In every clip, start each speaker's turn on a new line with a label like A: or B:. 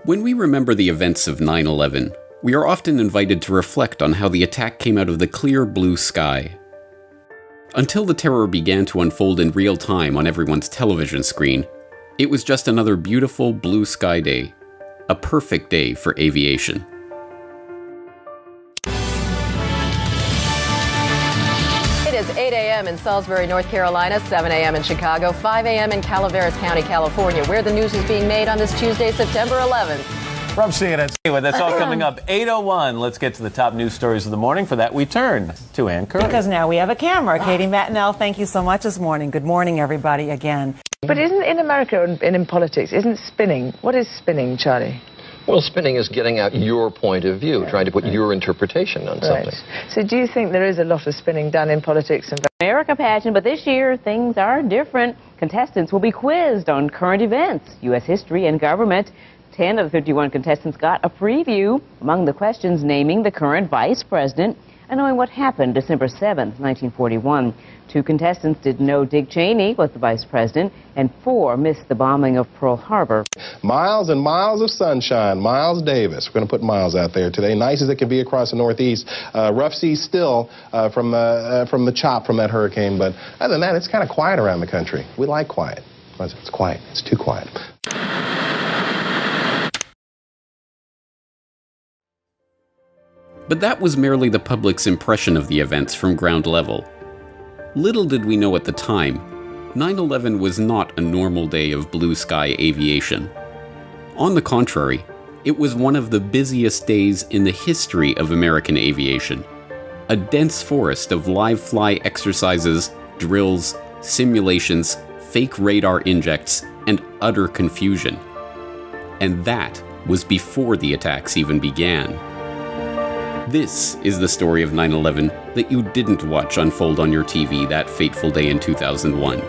A: When we remember the events of 9/11, we are often invited to reflect on how the attack came out of the clear blue sky. Until the terror began to unfold in real time on everyone's television screen, it was just another beautiful blue sky day, a perfect day for aviation.
B: It is 8 a.m. in Salisbury, North Carolina, 7 a.m. in Chicago, 5 a.m. in Calaveras County, California, where the news is being made on this Tuesday, September 11th.
C: From CNN.
D: Anyway, that's all coming up 8:01. Let's get to the top news stories of the morning. For that, we turn to Ann Curry.
E: Because now we have a camera. Katie Mattinell, thank you so much this morning. Good morning, everybody, again.
F: But isn't in America and in politics, isn't spinning? What is spinning, Charlie?
G: Well, spinning is getting out your point of view, trying to put your interpretation on something.
F: So do you think there is a lot of spinning done in politics and
H: America pageant, but this year things are different. Contestants will be quizzed on current events, U.S. history, and government. 10 of the 51 contestants got a preview. Among the questions, naming the current vice president and knowing what happened December 7th, 1941. 2 contestants didn't know Dick Cheney was the vice president, and 4 missed the bombing of Pearl Harbor.
I: Miles and miles of sunshine. Miles Davis. We're going to put Miles out there today. Nice as it can be across the Northeast. Rough seas still from the chop from that hurricane. But other than that, it's kind of quiet around the country. We like quiet. It's quiet. It's too quiet.
A: But that was merely the public's impression of the events from ground level. Little did we know at the time, 9/11 was not a normal day of blue sky aviation. On the contrary, it was one of the busiest days in the history of American aviation. A dense forest of live fly exercises, drills, simulations, fake radar injects, and utter confusion. And that was before the attacks even began. This is the story of 9/11 that you didn't watch unfold on your TV that fateful day in 2001.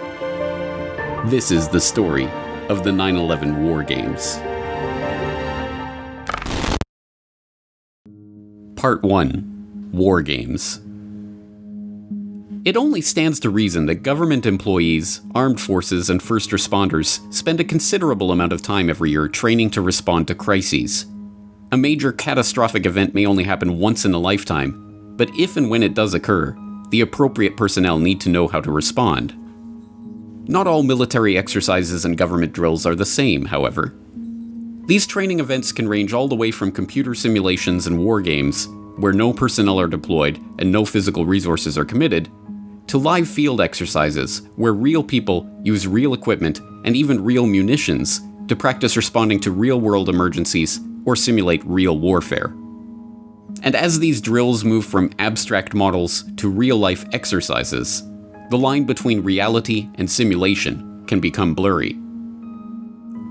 A: This is the story of the 9/11 War Games. Part 1. War Games. It only stands to reason that government employees, armed forces, and first responders spend a considerable amount of time every year training to respond to crises. A major catastrophic event may only happen once in a lifetime, but if and when it does occur, the appropriate personnel need to know how to respond. Not all military exercises and government drills are the same, however. These training events can range all the way from computer simulations and war games, where no personnel are deployed and no physical resources are committed, to live field exercises, where real people use real equipment and even real munitions to practice responding to real-world emergencies or simulate real warfare. And as these drills move from abstract models to real-life exercises, the line between reality and simulation can become blurry.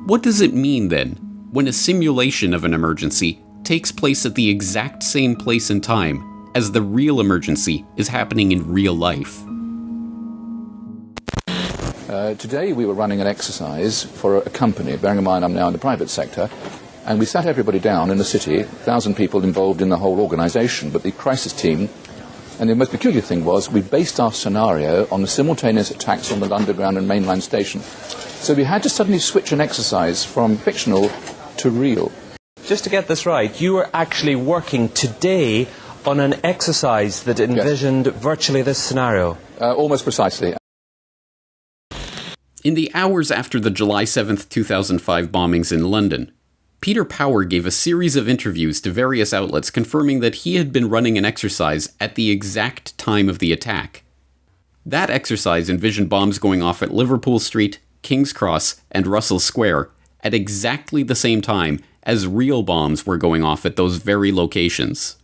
A: What does it mean, then, when a simulation of an emergency takes place at the exact same place and time as the real emergency is happening in real life?
J: Today we were running an exercise for a company, bearing in mind I'm now in the private sector, and we sat everybody down in the city, 1,000 people involved in the whole organisation, but the crisis team, and the most peculiar thing was we based our scenario on the simultaneous attacks on the Underground and mainline station. So we had to suddenly switch an exercise from fictional to real.
K: Just to get this right, you were actually working today on an exercise that envisioned virtually this scenario?
J: Almost precisely.
A: In the hours after the July 7th, 2005 bombings in London, Peter Power gave a series of interviews to various outlets confirming that he had been running an exercise at the exact time of the attack. That exercise envisioned bombs going off at Liverpool Street, King's Cross, and Russell Square at exactly the same time as real bombs were going off at those very locations.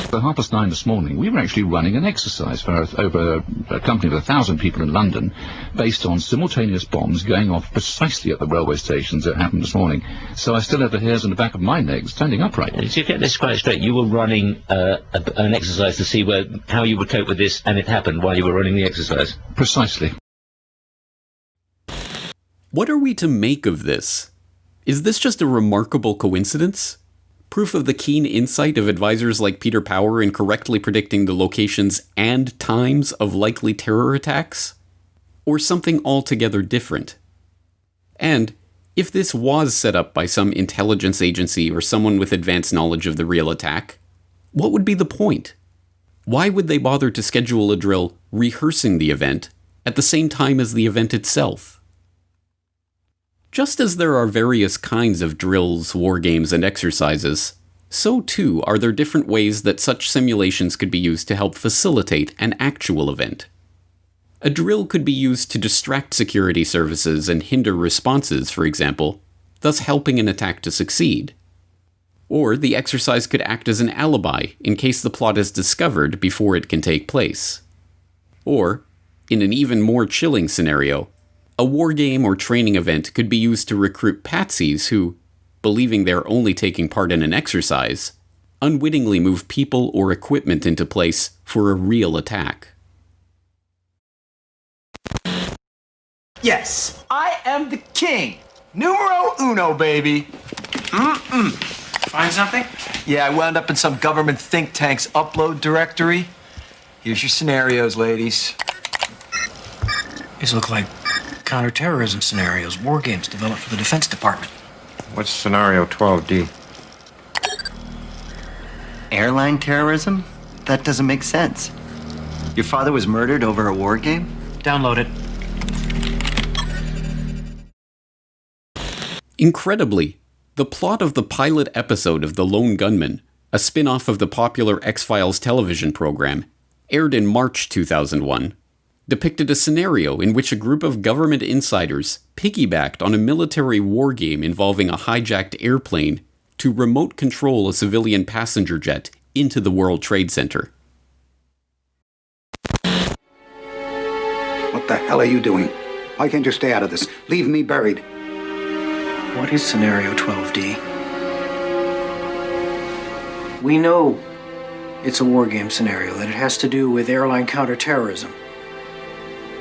L: At 9:30 this morning, we were actually running an exercise for over a company of 1,000 people in London based on simultaneous bombs going off precisely at the railway stations that happened this morning. So I still have the hairs on the back of my legs standing upright.
M: To get this quite straight, you were running an exercise to see how you would cope with this, and it happened while you were running the exercise?
L: Precisely.
A: What are we to make of this? Is this just a remarkable coincidence? Proof of the keen insight of advisors like Peter Power in correctly predicting the locations and times of likely terror attacks? Or something altogether different? And, If this was set up by some intelligence agency or someone with advanced knowledge of the real attack, what would be the point? Why would they bother to schedule a drill rehearsing the event at the same time as the event itself? Just as there are various kinds of drills, war games, and exercises, so too are there different ways that such simulations could be used to help facilitate an actual event. A drill could be used to distract security services and hinder responses, for example, thus helping an attack to succeed. Or the exercise could act as an alibi in case the plot is discovered before it can take place. Or, in an even more chilling scenario, a war game or training event could be used to recruit patsies who, believing they're only taking part in an exercise, unwittingly move people or equipment into place for a real attack.
C: Yes, I am the king. Numero uno, baby.
N: Find something?
C: Yeah, I wound up in some government think tank's upload directory. Here's your scenarios, ladies.
N: These look like counterterrorism scenarios, war games developed for the Defense Department.
O: What's scenario 12D?
P: Airline terrorism? That doesn't make sense. Your father was murdered over a war game?
N: Download it.
A: Incredibly, the plot of the pilot episode of The Lone Gunman, a spin-off of the popular X-Files television program, aired in March 2001, depicted a scenario in which a group of government insiders piggybacked on a military war game involving a hijacked airplane to remote control a civilian passenger jet into the World Trade Center.
Q: What the hell are you doing? Why can't you stay out of this? Leave me buried.
N: What is scenario 12D? We know it's a war game scenario, that it has to do with airline counterterrorism.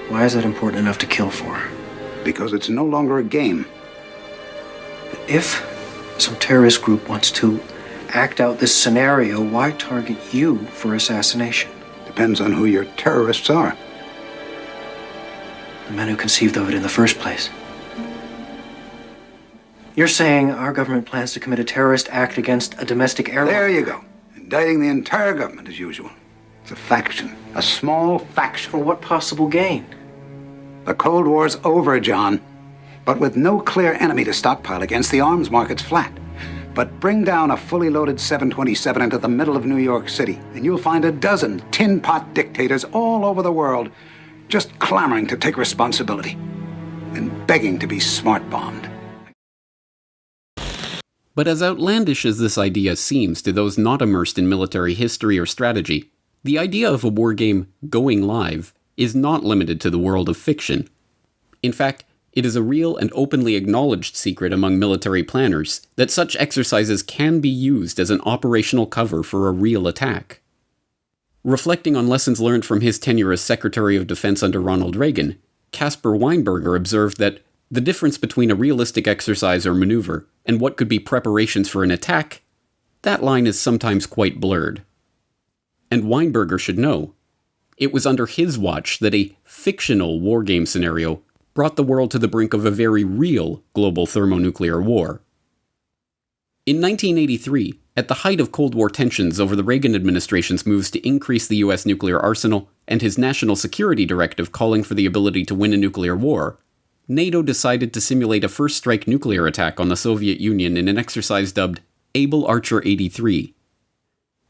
N: Why is that important enough to kill for?
Q: Because it's no longer a game.
N: If some terrorist group wants to act out this scenario, why target you for assassination?
Q: Depends on who your terrorists are.
N: The men who conceived of it in the first place. You're saying our government plans to commit a terrorist act against a domestic airline?
Q: There you go. Indicting the entire government as usual. It's a faction. A small faction.
N: For what possible gain?
Q: The Cold War's over, John. But with no clear enemy to stockpile against, the arms market's flat. But bring down a fully loaded 727 into the middle of New York City, and you'll find a dozen tin pot dictators all over the world just clamoring to take responsibility and begging to be smart-bombed.
A: But as outlandish as this idea seems to those not immersed in military history or strategy, the idea of a war game going live is not limited to the world of fiction. In fact, it is a real and openly acknowledged secret among military planners that such exercises can be used as an operational cover for a real attack. Reflecting on lessons learned from his tenure as Secretary of Defense under Ronald Reagan, Caspar Weinberger observed that the difference between a realistic exercise or maneuver and what could be preparations for an attack, that line is sometimes quite blurred. And Weinberger should know, it was under his watch that a fictional war game scenario brought the world to the brink of a very real global thermonuclear war. In 1983, at the height of Cold War tensions over the Reagan administration's moves to increase the US nuclear arsenal and his national security directive calling for the ability to win a nuclear war, NATO decided to simulate a first-strike nuclear attack on the Soviet Union in an exercise dubbed Able Archer 83.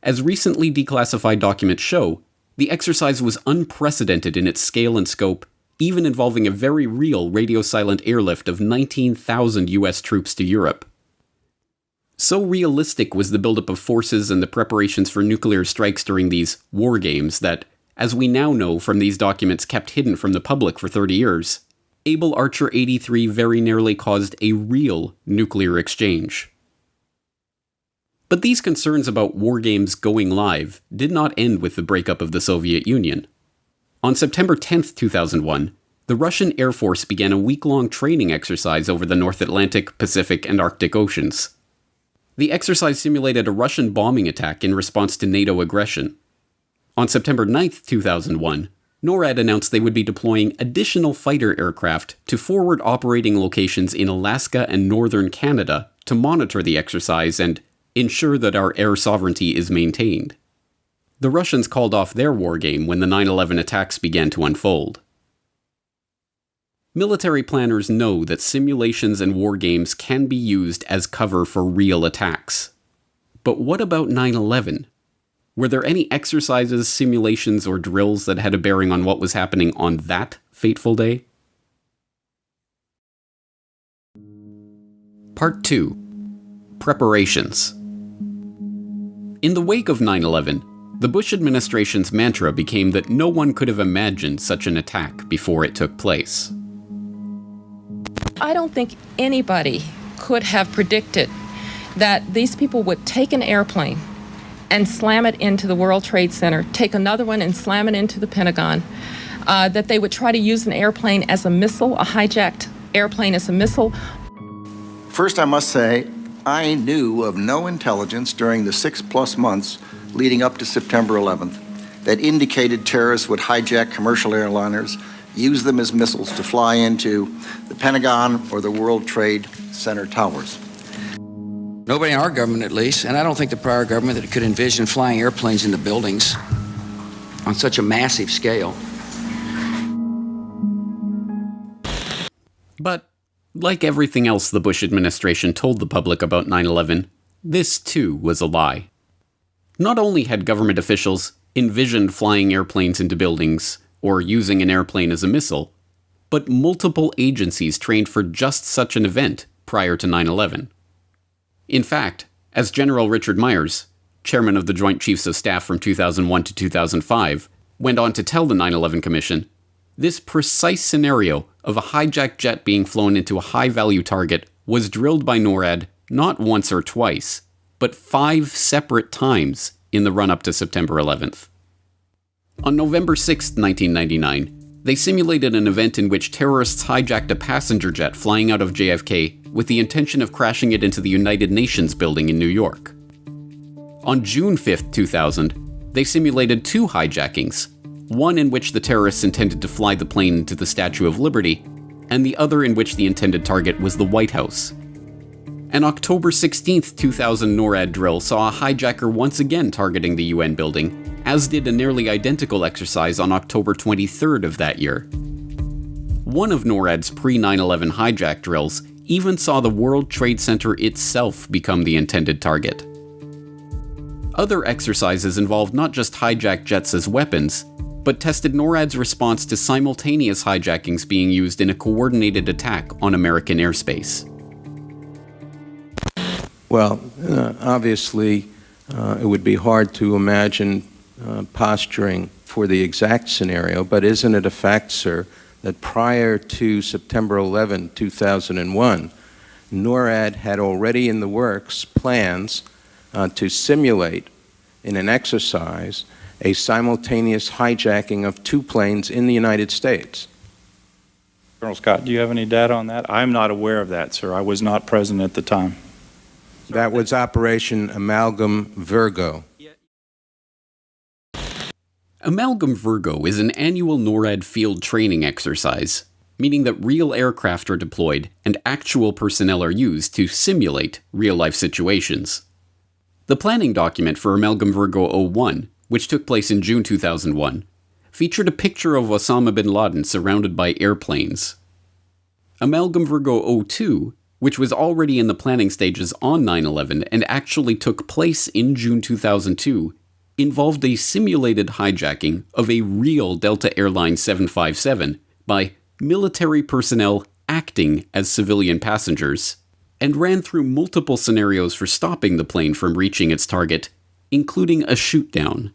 A: As recently declassified documents show, the exercise was unprecedented in its scale and scope, even involving a very real radio-silent airlift of 19,000 US troops to Europe. So realistic was the buildup of forces and the preparations for nuclear strikes during these war games that, as we now know from these documents kept hidden from the public for 30 years, Able Archer 83 very nearly caused a real nuclear exchange. But these concerns about war games going live did not end with the breakup of the Soviet Union. On September 10, 2001, the Russian Air Force began a week-long training exercise over the North Atlantic, Pacific, and Arctic Oceans. The exercise simulated a Russian bombing attack in response to NATO aggression. On September 9, 2001, NORAD announced they would be deploying additional fighter aircraft to forward operating locations in Alaska and northern Canada to monitor the exercise and ensure that our air sovereignty is maintained. The Russians called off their war game when the 9/11 attacks began to unfold. Military planners know that simulations and war games can be used as cover for real attacks. But what about 9/11? Were there any exercises, simulations, or drills that had a bearing on what was happening on that fateful day? Part 2. Preparations. In the wake of 9/11, the Bush administration's mantra became that no one could have imagined such an attack before it took place.
R: I don't think anybody could have predicted that these people would take an airplane and slam it into the World Trade Center, take another one and slam it into the Pentagon, that they would try to use an airplane as a missile, a hijacked airplane as a missile.
S: First, I must say, I knew of no intelligence during the 6+ months leading up to September 11th that indicated terrorists would hijack commercial airliners, use them as missiles to fly into the Pentagon or the World Trade Center towers.
T: Nobody in our government, at least, and I don't think the prior government that could envision flying airplanes into buildings on such a massive scale.
A: But, like everything else the Bush administration told the public about 9/11, this too was a lie. Not only had government officials envisioned flying airplanes into buildings or using an airplane as a missile, but multiple agencies trained for just such an event prior to 9/11. In fact, as General Richard Myers, chairman of the Joint Chiefs of Staff from 2001 to 2005, went on to tell the 9/11 Commission, this precise scenario of a hijacked jet being flown into a high-value target was drilled by NORAD not once or twice, but 5 separate times in the run-up to September 11th. On November 6, 1999, they simulated an event in which terrorists hijacked a passenger jet flying out of JFK with the intention of crashing it into the United Nations building in New York. On June 5, 2000, they simulated 2 hijackings, one in which the terrorists intended to fly the plane into the Statue of Liberty, and the other in which the intended target was the White House. An October 16, 2000 NORAD drill saw a hijacker once again targeting the UN building, as did a nearly identical exercise on October 23rd of that year. One of NORAD's pre-9/11 hijack drills even saw the World Trade Center itself become the intended target. Other exercises involved not just hijacked jets as weapons, but tested NORAD's response to simultaneous hijackings being used in a coordinated attack on American airspace.
U: Well, obviously, it would be hard to imagine posturing for the exact scenario, but isn't it a fact, sir, that prior to September 11, 2001, NORAD had already in the works plans to simulate in an exercise a simultaneous hijacking of 2 planes in the United States?
V: Colonel Scott, do you have any data on that? I'm not aware of that, sir. I was not present at the time.
U: That was Operation Amalgam Virgo.
A: Amalgam Virgo is an annual NORAD field training exercise, meaning that real aircraft are deployed and actual personnel are used to simulate real-life situations. The planning document for Amalgam Virgo 01, which took place in June 2001, featured a picture of Osama bin Laden surrounded by airplanes. Amalgam Virgo 02, which was already in the planning stages on 9/11 and actually took place in June 2002, involved a simulated hijacking of a real Delta Airlines 757 by military personnel acting as civilian passengers, and ran through multiple scenarios for stopping the plane from reaching its target, including a shoot-down.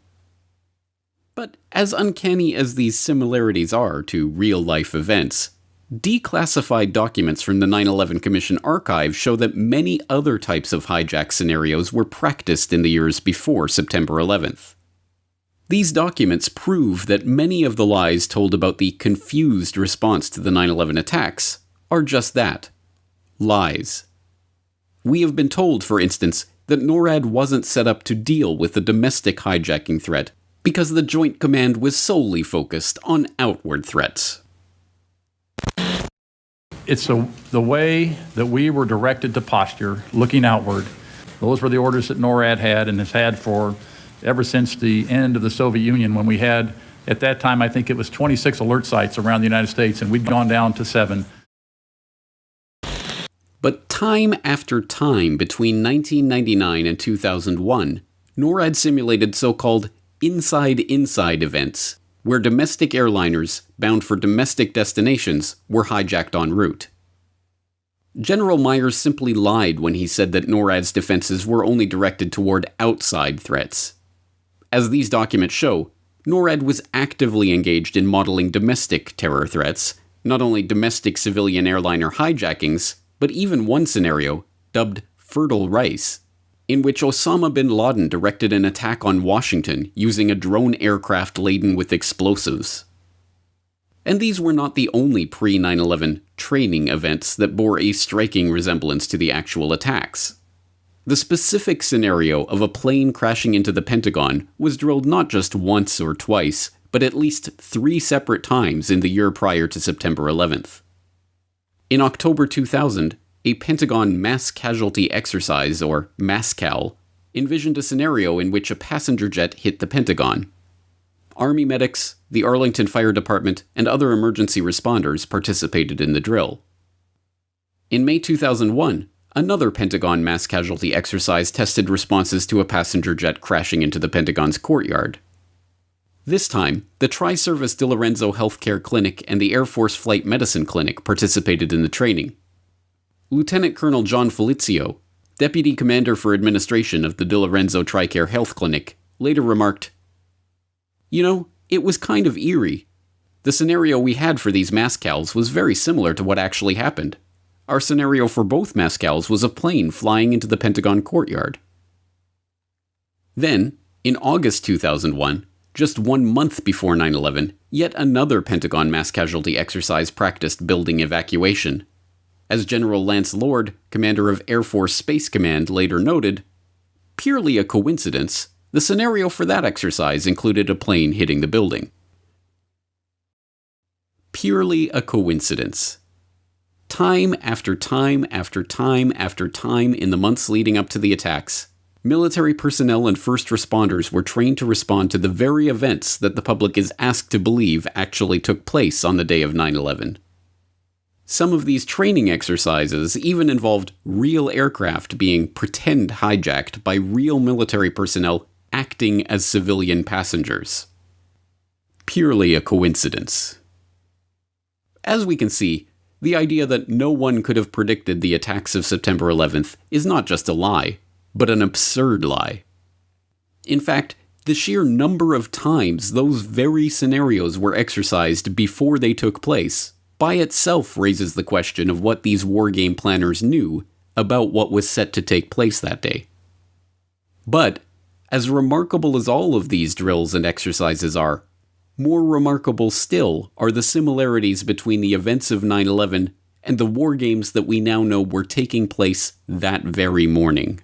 A: But as uncanny as these similarities are to real-life events, declassified documents from the 9/11 Commission archive show that many other types of hijack scenarios were practiced in the years before September 11th. These documents prove that many of the lies told about the confused response to the 9/11 attacks are just that, lies. We have been told, for instance, that NORAD wasn't set up to deal with the domestic hijacking threat, because the Joint Command was solely focused on outward threats.
B: It's the way that we were directed to posture, looking outward. Those were the orders that NORAD had and has had for ever since the end of the Soviet Union, when we had, at that time, I think it was 26 alert sites around the United States, and we'd gone down to 7.
A: But time after time between 1999 and 2001, NORAD simulated so-called inside-inside events, where domestic airliners bound for domestic destinations were hijacked en route. General Myers simply lied when he said that NORAD's defenses were only directed toward outside threats. As these documents show, NORAD was actively engaged in modeling domestic terror threats, not only domestic civilian airliner hijackings, but even one scenario, dubbed Fertile Rice, in which Osama bin Laden directed an attack on Washington using a drone aircraft laden with explosives. And these were not the only pre-9/11 training events that bore a striking resemblance to the actual attacks. The specific scenario of a plane crashing into the Pentagon was drilled not just once or twice, but at least 3 separate times in the year prior to September 11th. In October 2000, a Pentagon mass casualty exercise, or MASCAL, envisioned a scenario in which a passenger jet hit the Pentagon. Army medics, the Arlington Fire Department, and other emergency responders participated in the drill. In May 2001, another Pentagon mass casualty exercise tested responses to a passenger jet crashing into the Pentagon's courtyard. This time, the Tri-Service De Lorenzo Healthcare Clinic and the Air Force Flight Medicine Clinic participated in the training. Lieutenant Colonel John Felizio, Deputy Commander for Administration of the De Lorenzo TRICARE Health Clinic, later remarked, "You know, it was kind of eerie. The scenario we had for these MASCALs was very similar to what actually happened. Our scenario for both MASCALs was a plane flying into the Pentagon courtyard." Then, in August 2001, just 1 month before 9/11, yet another Pentagon mass casualty exercise practiced building evacuation. As General Lance Lord, commander of Air Force Space Command, later noted, purely a coincidence, the scenario for that exercise included a plane hitting the building. Purely a coincidence. Time after time after time after time in the months leading up to the attacks, military personnel and first responders were trained to respond to the very events that the public is asked to believe actually took place on the day of 9/11. Some of these training exercises even involved real aircraft being pretend hijacked by real military personnel acting as civilian passengers. Purely a coincidence. As we can see, the idea that no one could have predicted the attacks of September 11th is not just a lie, but an absurd lie. In fact, the sheer number of times those very scenarios were exercised before they took place by itself raises the question of what these wargame planners knew about what was set to take place that day. But, as remarkable as all of these drills and exercises are, more remarkable still are the similarities between the events of 9/11 and the wargames that we now know were taking place that very morning.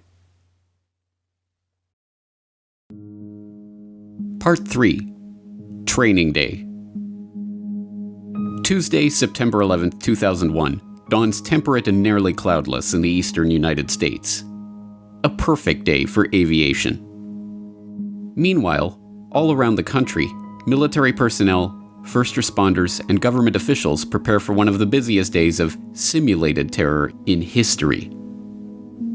A: Part 3. Training Day. Tuesday, September 11, 2001, dawns temperate and nearly cloudless in the eastern United States. A perfect day for aviation. Meanwhile, all around the country, military personnel, first responders, and government officials prepare for one of the busiest days of simulated terror in history.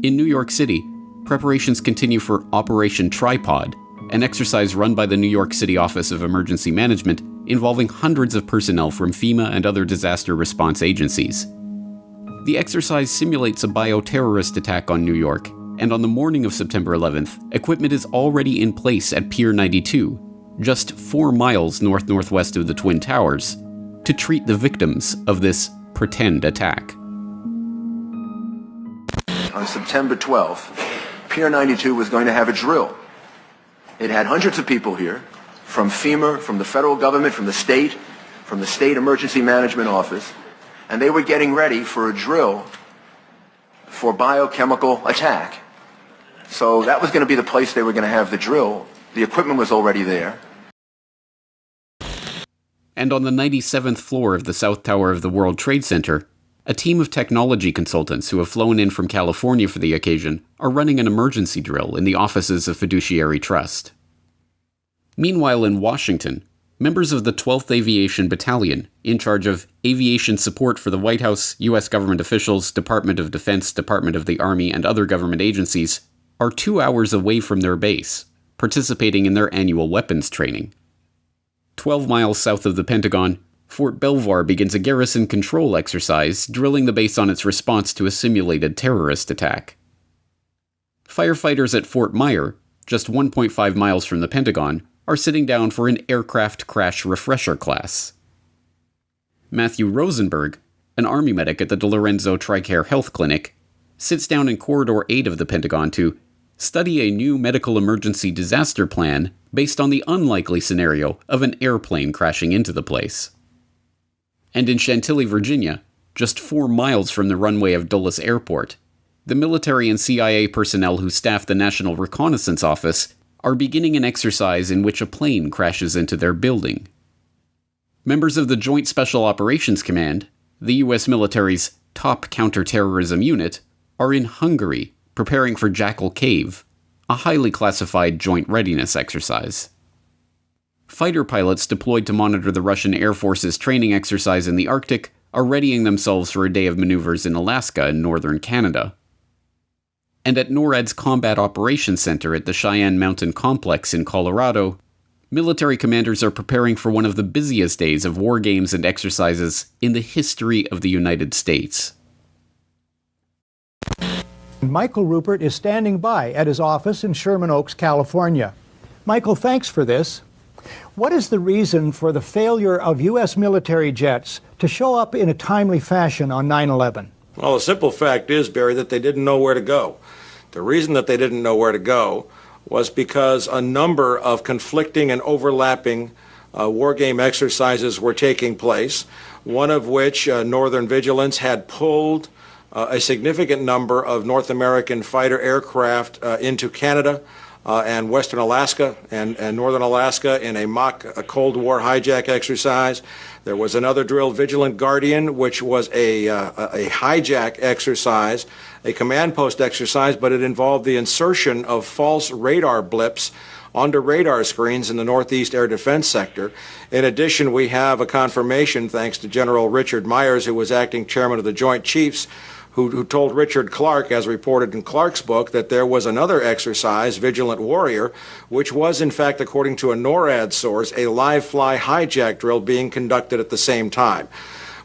A: In New York City, preparations continue for Operation Tripod, an exercise run by the New York City Office of Emergency Management involving hundreds of personnel from FEMA and other disaster response agencies. The exercise simulates a bioterrorist attack on New York, and on the morning of September 11th, equipment is already in place at Pier 92, just 4 miles northwest of the Twin Towers, to treat the victims of this pretend attack.
D: On September 12th, Pier 92 was going to have a drill. It had hundreds of people here, from FEMA, from the federal government, from the state emergency management office, and they were getting ready for a drill for biochemical attack. So that was going to be the place they were going to have the drill. The equipment was already there.
A: and on the 97th floor of the South Tower of the World Trade Center, a team of technology consultants who have flown in from California for the occasion are running an emergency drill in the offices of Fiduciary Trust. Meanwhile, in Washington, members of the 12th Aviation Battalion, in charge of aviation support for the White House, U.S. government officials, Department of Defense, Department of the Army, and other government agencies, are 2 hours away from their base, participating in their annual weapons training. 12 miles south of the Pentagon, Fort Belvoir begins a garrison control exercise, drilling the base on its response to a simulated terrorist attack. Firefighters at Fort Myer, just 1.5 miles from the Pentagon, are sitting down for an aircraft crash refresher class. Matthew Rosenberg, an Army medic at the DeLorenzo TRICARE Health Clinic, sits down in Corridor 8 of the Pentagon to study a new medical emergency disaster plan based on the unlikely scenario of an airplane crashing into the place. And in Chantilly, Virginia, just 4 miles from the runway of Dulles Airport, the military and CIA personnel who staff the National Reconnaissance Office are beginning an exercise in which a plane crashes into their building. Members of the Joint Special Operations Command, the U.S. military's top counterterrorism unit, are in Hungary preparing for Jackal Cave, a highly classified joint readiness exercise. Fighter pilots deployed to monitor the Russian Air Force's training exercise in the Arctic are readying themselves for a day of maneuvers in Alaska and northern Canada. And at NORAD's Combat Operations Center at the Cheyenne Mountain Complex in Colorado, military commanders are preparing for one of the busiest days of war games and exercises in the history of the United States.
E: Michael Rupert is standing by at his office in Sherman Oaks, California. Michael, thanks for this. What is the reason for the failure of U.S. military jets to show up in a timely fashion on 9/11?
G: Well, the simple fact is, Barry, that they didn't know where to go. The reason that they didn't know where to go was because a number of conflicting and overlapping war game exercises were taking place, one of which, Northern Vigilance, had pulled a significant number of North American fighter aircraft into Canada and Western Alaska and Northern Alaska in a mock Cold War hijack exercise. There was another drill, Vigilant Guardian, which was a hijack exercise, a command post exercise, but it involved the insertion of false radar blips onto radar screens in the Northeast Air Defense Sector. In addition, we have a confirmation, thanks to General Richard Myers, who was acting chairman of the Joint Chiefs, who told Richard Clark, as reported in Clark's book, that there was another exercise, Vigilant Warrior, which was, in fact, according to a NORAD source, a live-fly hijack drill being conducted at the same time.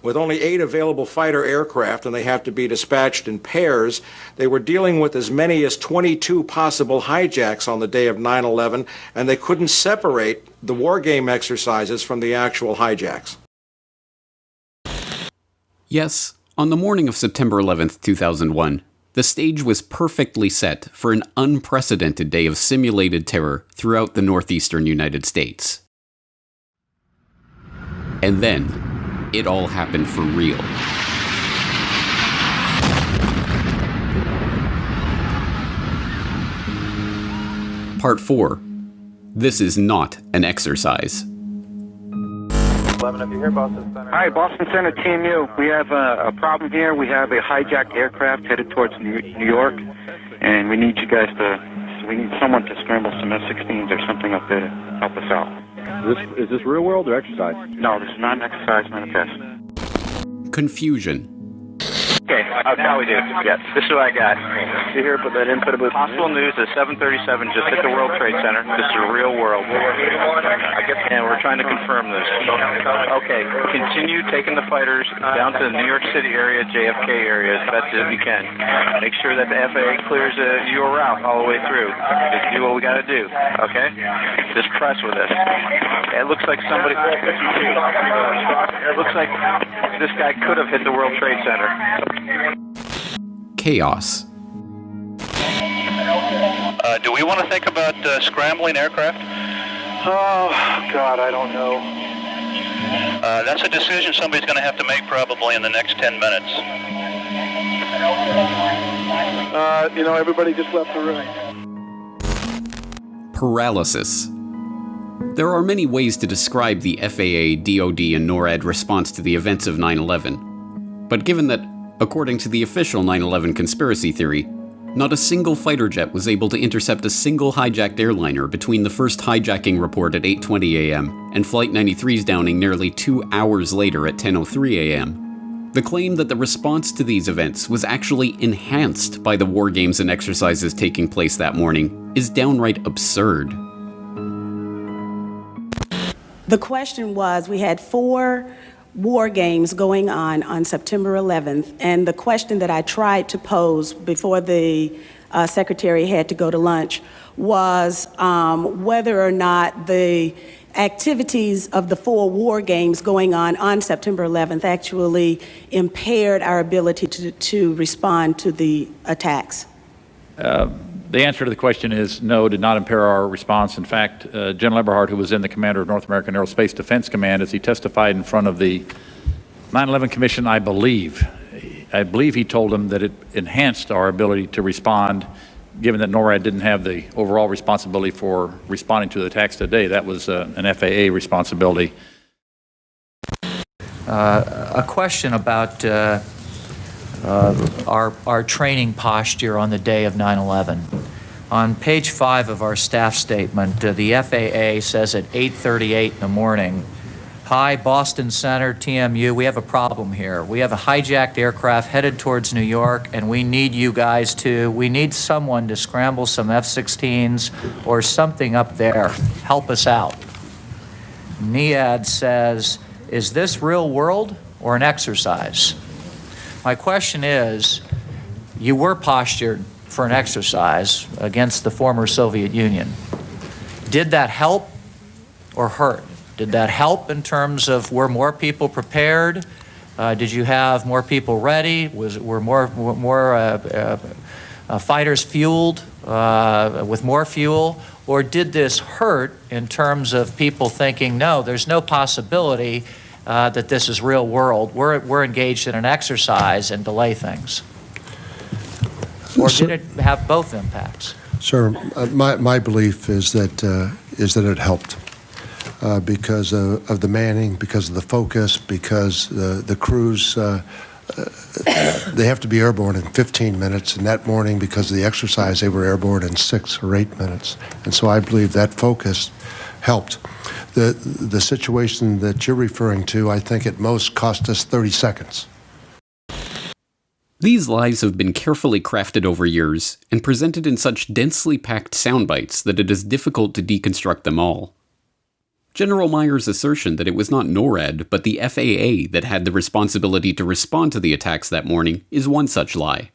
G: With only 8 available fighter aircraft, and they have to be dispatched in pairs, they were dealing with as many as 22 possible hijacks on the day of 9/11, and they couldn't separate the war game exercises from the actual hijacks.
A: Yes, on the morning of September 11th, 2001, the stage was perfectly set for an unprecedented day of simulated terror throughout the northeastern United States. And then, it all happened for real. Part 4. This is not an exercise.
W: 11, if you're here, Boston Center. Hi, Boston Center, Team U. We have a problem here. We have a hijacked aircraft headed towards New York, and we need you guys we need someone to scramble some F-16s or something up there to help us out.
X: Is this real world or exercise?
W: No, this is not an exercise, not a test.
A: Confusion.
W: Okay, now we do. Yes, this is what I got. You hear put that input about possible news at 7:37 just hit the World Trade Center. This is a real world. And we're trying to confirm this. Okay, continue taking the fighters down to the New York City area, JFK area as best as you can. Make sure that the FAA clears your route all the way through. Just do what we got to do, okay? Just press with us. It looks like somebody... It looks like this guy could have hit the World Trade Center.
A: Chaos.
Y: Do we want to think about scrambling aircraft?
W: Oh, God, I don't know.
Y: That's a decision somebody's going to have to make probably in the next 10 minutes.
W: Everybody just left the room.
A: Paralysis. There are many ways to describe the FAA, DoD, and NORAD response to the events of 9/11. But given that, according to the official 9/11 conspiracy theory, not a single fighter jet was able to intercept a single hijacked airliner between the first hijacking report at 8:20 a.m. and Flight 93's downing nearly 2 hours later at 10:03 a.m. The claim that the response to these events was actually enhanced by the war games and exercises taking place that morning is downright absurd.
F: The question was, we had 4 war games going on September 11th, and the question that I tried to pose before the secretary had to go to lunch was whether or not the activities of the 4 war games going on September 11th actually impaired our ability to respond to the attacks.
B: The answer to the question is no, did not impair our response. In fact, General Eberhard, who was then the commander of North American Aerospace Defense Command, as he testified in front of the 9/11 Commission, I believe he told them that it enhanced our ability to respond, given that NORAD didn't have the overall responsibility for responding to the attacks today. That was an FAA responsibility.
H: A question about our training posture on the day of 9/11. On page 5 of our staff statement, the FAA says at 8:38 in the morning, "Hi, Boston Center, TMU, we have a problem here. We have a hijacked aircraft headed towards New York, and we need you guys we need someone to scramble some F-16s or something up there. Help us out." NEAD says, "Is this real world or an exercise?" My question is, you were postured for an exercise against the former Soviet Union. Did that help or hurt? Did that help in terms of were more people prepared? Did you have more people ready? Were more fighters fueled with more fuel? Or did this hurt in terms of people thinking, no, there's no possibility that this is real world. We're engaged in an exercise and delay things? Or did it have both impacts?
I: Sir, my belief is that it helped because of the manning, because of the focus, because the crews, they have to be airborne in 15 minutes, and that morning, because of the exercise, they were airborne in 6 or 8 minutes. And so I believe that focus helped. The situation that you're referring to, I think at most cost us 30 seconds.
A: These lies have been carefully crafted over years and presented in such densely packed sound bites that it is difficult to deconstruct them all. General Meyer's assertion that it was not NORAD but the FAA that had the responsibility to respond to the attacks that morning is one such lie.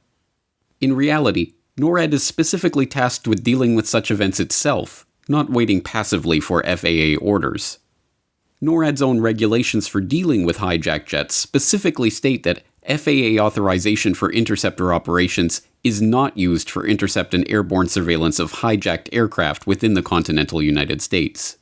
A: In reality, NORAD is specifically tasked with dealing with such events itself, not waiting passively for FAA orders. NORAD's own regulations for dealing with hijacked jets specifically state that FAA authorization for interceptor operations is not used for intercept and airborne surveillance of hijacked aircraft within the continental United States.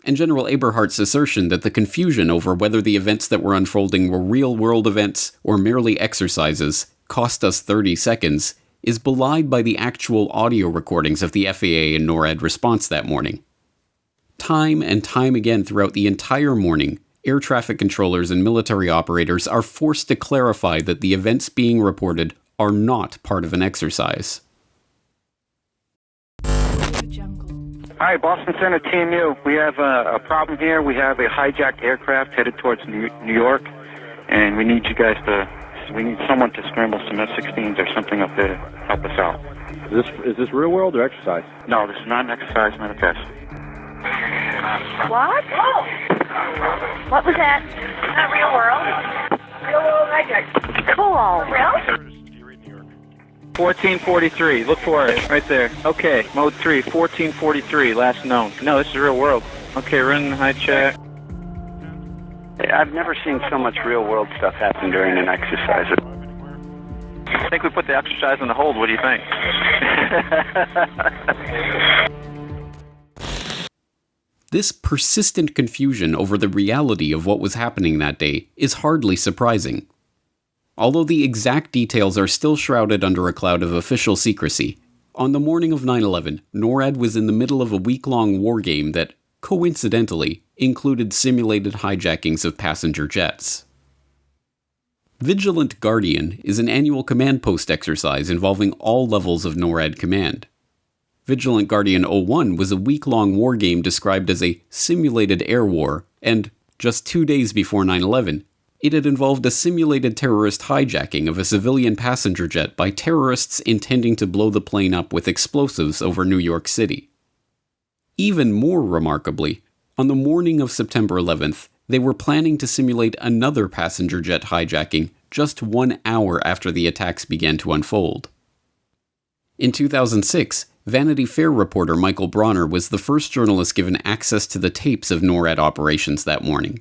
A: And General Eberhardt's assertion that the confusion over whether the events that were unfolding were real-world events or merely exercises cost us 30 seconds is belied by the actual audio recordings of the FAA and NORAD response that morning. Time and time again throughout the entire morning, air traffic controllers and military operators are forced to clarify that the events being reported are not part of an exercise.
W: Hi, Boston Center, TMU. We have a problem here. We have a hijacked aircraft headed towards New York, and we need you guys we need someone to scramble some F-16s or something up there to help us out.
X: Is this real world or exercise?
W: No, this is not an exercise, not a test.
J: What? What was that? Not real world. Real world hijack. Cool. Real?
W: 1443. Look for it. Right there. Okay. Mode 3. 1443. Last known. No, this is real world. Okay, run high check.
K: I've never seen so much real world stuff happen during an exercise.
W: I think we put the exercise on the hold. What do you think?
A: This persistent confusion over the reality of what was happening that day is hardly surprising. Although the exact details are still shrouded under a cloud of official secrecy, On the morning of 9/11, NORAD was in the middle of a week-long war game that, coincidentally, included simulated hijackings of passenger jets. Vigilant Guardian is an annual command post exercise involving all levels of NORAD command. Vigilant Guardian 01 was a week-long war game described as a simulated air war, and, just 2 days before 9/11, it had involved a simulated terrorist hijacking of a civilian passenger jet by terrorists intending to blow the plane up with explosives over New York City. Even more remarkably, on the morning of September 11th, they were planning to simulate another passenger jet hijacking just 1 hour after the attacks began to unfold. In 2006, Vanity Fair reporter Michael Bronner was the first journalist given access to the tapes of NORAD operations that morning.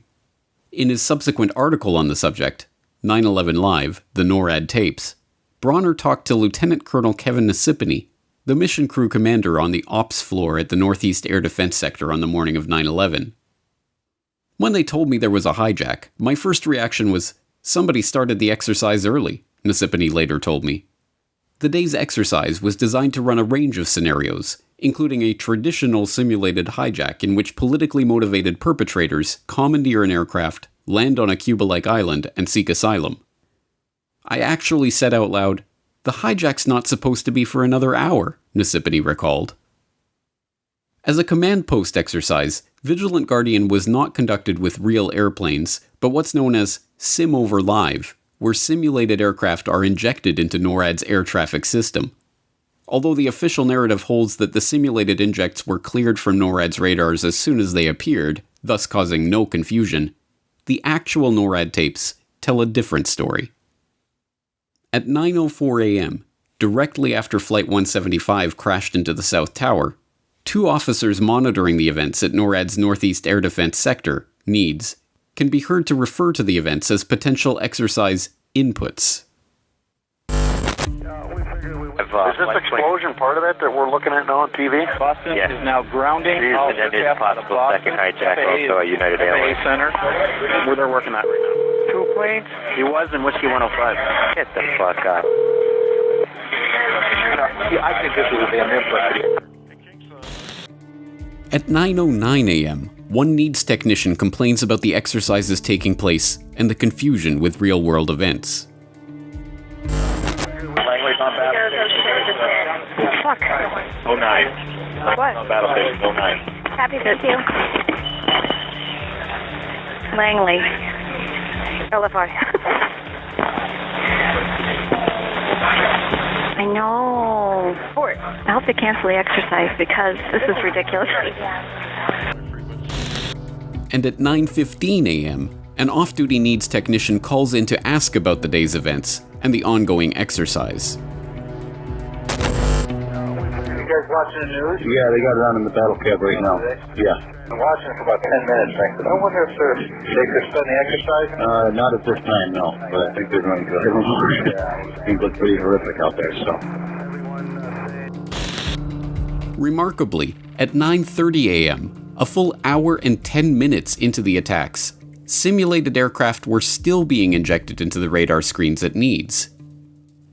A: In his subsequent article on the subject, 9/11 Live, the NORAD tapes, Bronner talked to Lieutenant Colonel Kevin Nasipany, the mission crew commander on the ops floor at the Northeast Air Defense Sector on the morning of 9/11. When they told me there was a hijack, my first reaction was, somebody started the exercise early, Nasipany later told me. The day's exercise was designed to run a range of scenarios, including a traditional simulated hijack in which politically motivated perpetrators commandeer an aircraft, land on a Cuba-like island, and seek asylum. I actually said out loud, "The hijack's not supposed to be for another hour," Nasipany recalled. As a command post exercise, Vigilant Guardian was not conducted with real airplanes, but what's known as Sim over Live, where simulated aircraft are injected into NORAD's air traffic system. Although the official narrative holds that the simulated injects were cleared from NORAD's radars as soon as they appeared, thus causing no confusion, the actual NORAD tapes tell a different story. At 9:04 a.m., directly after Flight 175 crashed into the South Tower, 2 officers monitoring the events at NORAD's Northeast Air Defense Sector, NEADS, can be heard to refer to the events as potential exercise inputs.
C: Is this explosion part of it that we're looking at now on TV?
W: Boston is now grounding.
C: And then there's a possible second hijack also at United Airlines.
W: Center, where they're working at right now.
C: 2 planes?
W: He was in Whiskey 105.
C: Get the fuck out. I think this is a damn input.
A: At 9:09 a.m., one NEADS technician complains about the exercises taking place and the confusion with real-world events.
J: Fuck.
C: 09.
J: What?
C: On Battlefield 09.
J: Happy to see you. Langley. LFI. I know. I hope they cancel the exercise because this is ridiculous.
A: And at 9:15 a.m., an off-duty NEADS technician calls in to ask about the day's events and the ongoing exercise.
C: You guys watching the news?
X: Yeah, they got it on in the battle cab right now. Yeah.
C: I'm watching for about 10 minutes, Frank. I wonder if they could spend the exercise?
X: Not at this time, no. But I think they're going to. Things look pretty horrific out there, so.
A: Remarkably, at 9:30 a.m., a full hour and 10 minutes into the attacks, simulated aircraft were still being injected into the radar screens at NEADS.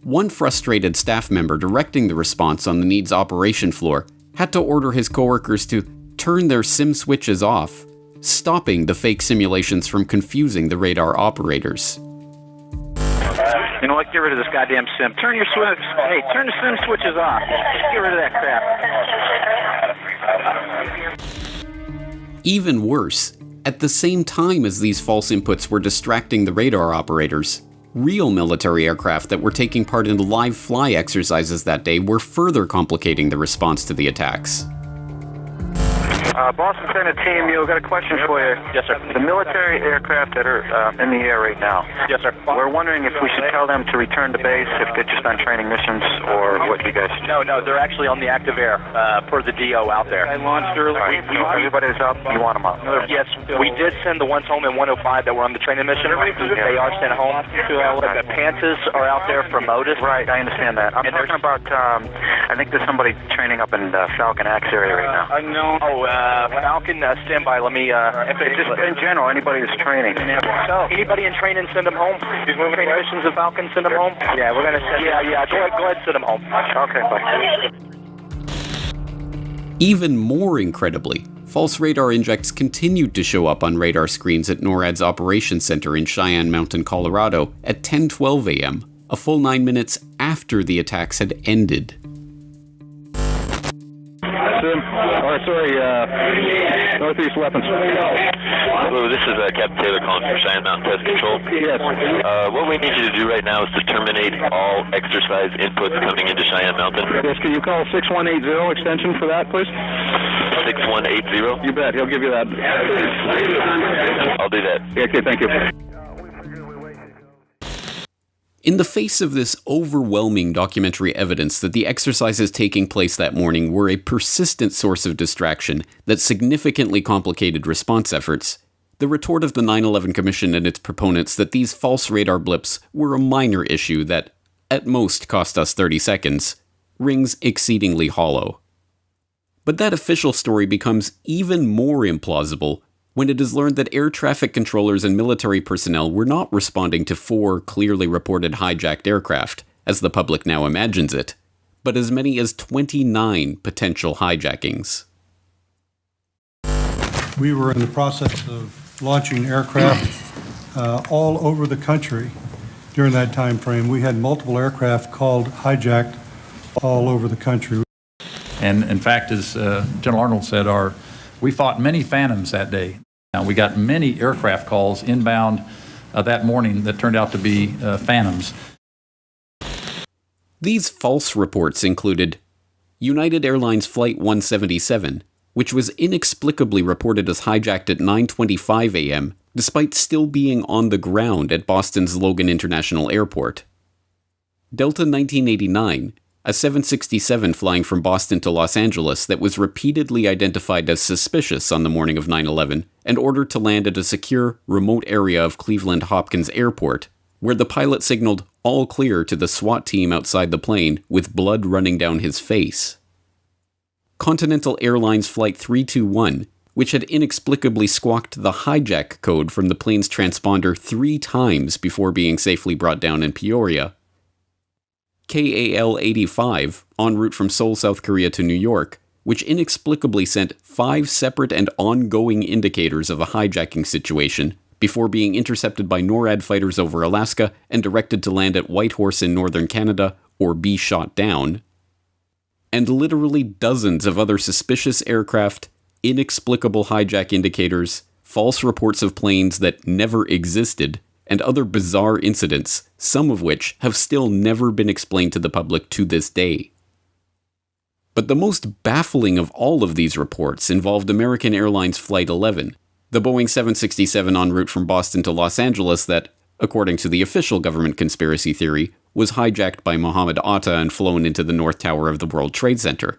A: One frustrated staff member directing the response on the NEADS operation floor had to order his coworkers to turn their sim switches off, stopping the fake simulations from confusing the radar operators.
W: You know what? Get rid of this goddamn sim. Turn your switch. Hey, turn the sim switches off. Just get rid of that crap.
A: Even worse, at the same time as these false inputs were distracting the radar operators, real military aircraft that were taking part in live fly exercises that day were further complicating the response to the attacks.
C: Boston Center team, we've got a question for you.
W: Yes, sir.
C: The military aircraft that are in the air right now.
W: Yes, sir.
C: We're wondering if we should tell them to return to base if they're just on training missions or what you guys do.
W: No, they're actually on the active air per the DO out there. I launched early.
C: Right. So everybody's up. You want them up?
W: Yes, we did send the ones home in 105 that were on the training mission. They are sent home. The Panthers are out there for Modus.
C: Right, I understand that. I'm talking about, I think there's somebody training up in the Falcon Axe area right now.
W: I know. Falcon, stand by. Let me,
C: just in general, anybody who's training.
W: So, anybody in training, send them home. Training missions of Falcon, send them home.
C: Yeah, we're going to send
W: Yeah, go ahead, send them home.
C: Okay, bye.
A: Even more incredibly, false radar injects continued to show up on radar screens at NORAD's operations center in Cheyenne Mountain, Colorado at 10:12 a.m., a full 9 minutes after the attacks had ended.
W: Northeast weapons.
L: Hello, this is Captain Taylor calling from Cheyenne Mountain Test Control.
W: Yes.
L: What we need you to do right now is to terminate all exercise inputs coming into Cheyenne Mountain.
W: Yes, can you call 6180 extension for that, please?
L: 6180?
W: You bet, he'll give you that.
L: I'll do that.
W: Okay, thank you.
A: In the face of this overwhelming documentary evidence that the exercises taking place that morning were a persistent source of distraction that significantly complicated response efforts, the retort of the 9/11 Commission and its proponents that these false radar blips were a minor issue that, at most, cost us 30 seconds, rings exceedingly hollow. But that official story becomes even more implausible when it is learned that air traffic controllers and military personnel were not responding to 4 clearly reported hijacked aircraft, as the public now imagines it, but as many as 29 potential hijackings.
M: We were in the process of launching aircraft all over the country during that time frame. We had multiple aircraft called hijacked all over the country.
B: And in fact, as General Arnold said, we fought many phantoms that day. Now, we got many aircraft calls inbound that morning that turned out to be phantoms.
A: These false reports included United Airlines Flight 177, which was inexplicably reported as hijacked at 9:25 a.m., despite still being on the ground at Boston's Logan International Airport. Delta 1989, a 767 flying from Boston to Los Angeles that was repeatedly identified as suspicious on the morning of 9/11 and ordered to land at a secure, remote area of Cleveland Hopkins Airport, where the pilot signaled all clear to the SWAT team outside the plane with blood running down his face. Continental Airlines Flight 321, which had inexplicably squawked the hijack code from the plane's transponder 3 times before being safely brought down in Peoria. KAL-85, en route from Seoul, South Korea to New York, which inexplicably sent 5 separate and ongoing indicators of a hijacking situation before being intercepted by NORAD fighters over Alaska and directed to land at Whitehorse in northern Canada or be shot down. And literally dozens of other suspicious aircraft, inexplicable hijack indicators, false reports of planes that never existed, and other bizarre incidents, some of which have still never been explained to the public to this day. But the most baffling of all of these reports involved American Airlines Flight 11, the Boeing 767 en route from Boston to Los Angeles that, according to the official government conspiracy theory, was hijacked by Mohammed Atta and flown into the North Tower of the World Trade Center.